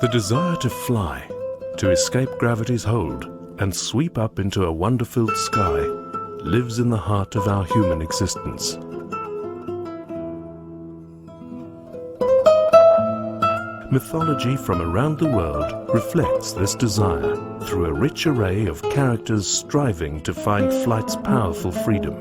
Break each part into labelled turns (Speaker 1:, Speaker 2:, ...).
Speaker 1: The desire to fly, to escape gravity's hold and sweep up into a wonder-filled sky lives in the heart of our human existence. Mythology from around the world reflects this desire through a rich array of characters striving to find flight's powerful freedom.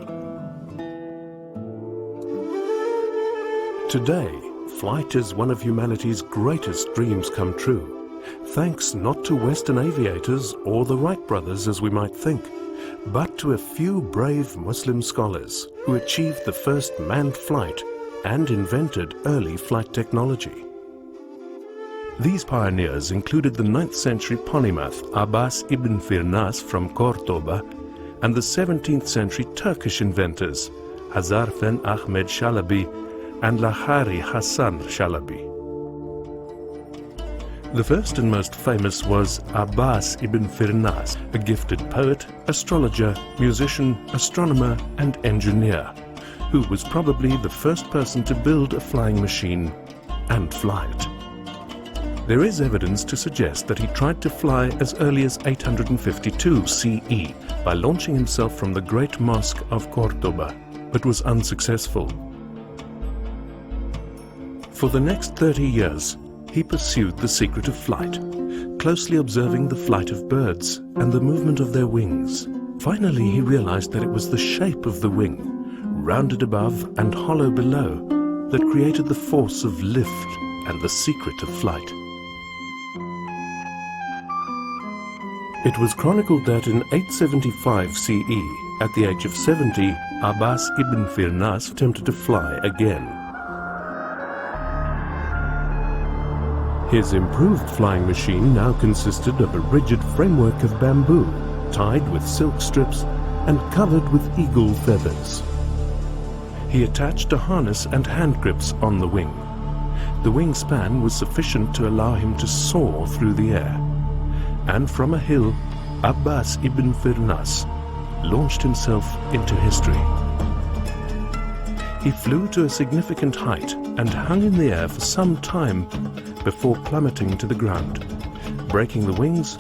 Speaker 1: Today, flight is one of humanity's greatest dreams come true, thanks not to Western aviators or the Wright brothers as we might think, but to a few brave Muslim scholars who achieved the first manned flight and invented early flight technology. These pioneers included the 9th century polymath Abbas ibn Firnas from Kordoba and the 17th century Turkish inventors Hazarfen Ahmed Shalabi and Lahari Hassan Shalabi. The first and most famous was Abbas ibn Firnas, a gifted poet, astrologer, musician, astronomer and engineer, who was probably the first person to build a flying machine and fly it. There is evidence to suggest that he tried to fly as early as 852 CE by launching himself from the Great Mosque of Cordoba, but was unsuccessful. For the next 30 years, he pursued the secret of flight, closely observing the flight of birds and the movement of their wings. Finally, he realized that it was the shape of the wing, rounded above and hollow below, that created the force of lift and the secret of flight. It was chronicled that in 875 CE, at the age of 70, Abbas ibn Firnas attempted to fly again. His improved flying machine now consisted of a rigid framework of bamboo, tied with silk strips and covered with eagle feathers. He attached a harness and hand grips on the wing. The wingspan was sufficient to allow him to soar through the air. And from a hill, Abbas ibn Firnas launched himself into history. He flew to a significant height and hung in the air for some time before plummeting to the ground, breaking the wings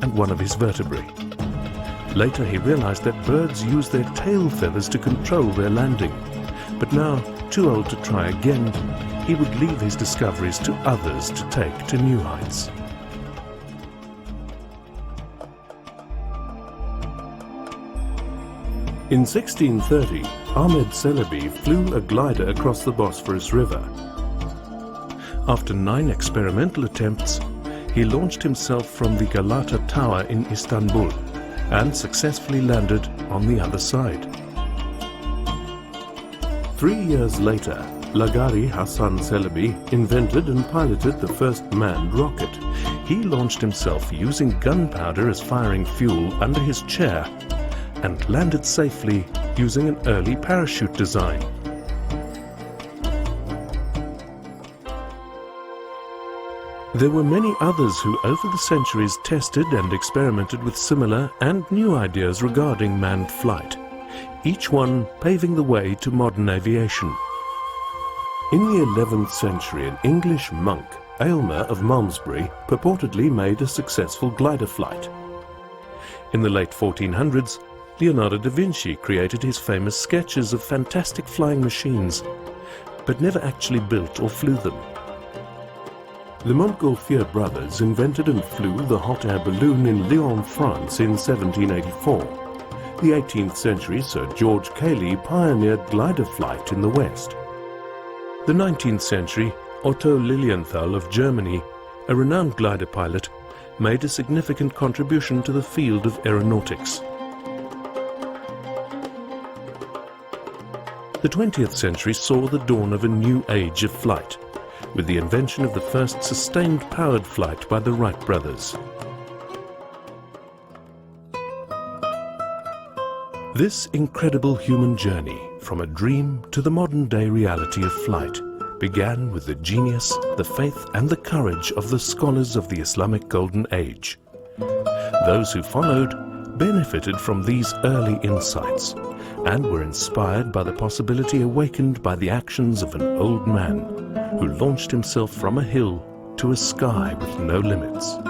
Speaker 1: and one of his vertebrae. Later he realized that birds use their tail feathers to control their landing, but now, too old to try again, he would leave his discoveries to others to take to new heights. In 1630, Ahmed Celebi flew a glider across the Bosphorus River. After 9 experimental attempts, he launched himself from the Galata Tower in Istanbul and successfully landed on the other side. 3 years later, Lahari Hassan Celebi invented and piloted the first manned rocket. He launched himself using gunpowder as firing fuel under his chair and landed safely using an early parachute design. There were many others who over the centuries tested and experimented with similar and new ideas regarding manned flight, each one paving the way to modern aviation. In the 11th century, an English monk, Aylmer of Malmesbury, purportedly made a successful glider flight. In the late 1400s, Leonardo da Vinci created his famous sketches of fantastic flying machines, but never actually built or flew them. The Montgolfier brothers invented and flew the hot air balloon in Lyon, France in 1784. The 18th century Sir George Cayley pioneered glider flight in the West. The 19th century Otto Lilienthal of Germany, a renowned glider pilot, made a significant contribution to the field of aeronautics. The 20th century saw the dawn of a new age of flight, with the invention of the first sustained powered flight by the Wright brothers. This incredible human journey from a dream to the modern-day reality of flight began with the genius, the faith and the courage of the scholars of the Islamic Golden Age. Those who followed benefited from these early insights and were inspired by the possibility awakened by the actions of an old man who launched himself from a hill to a sky with no limits.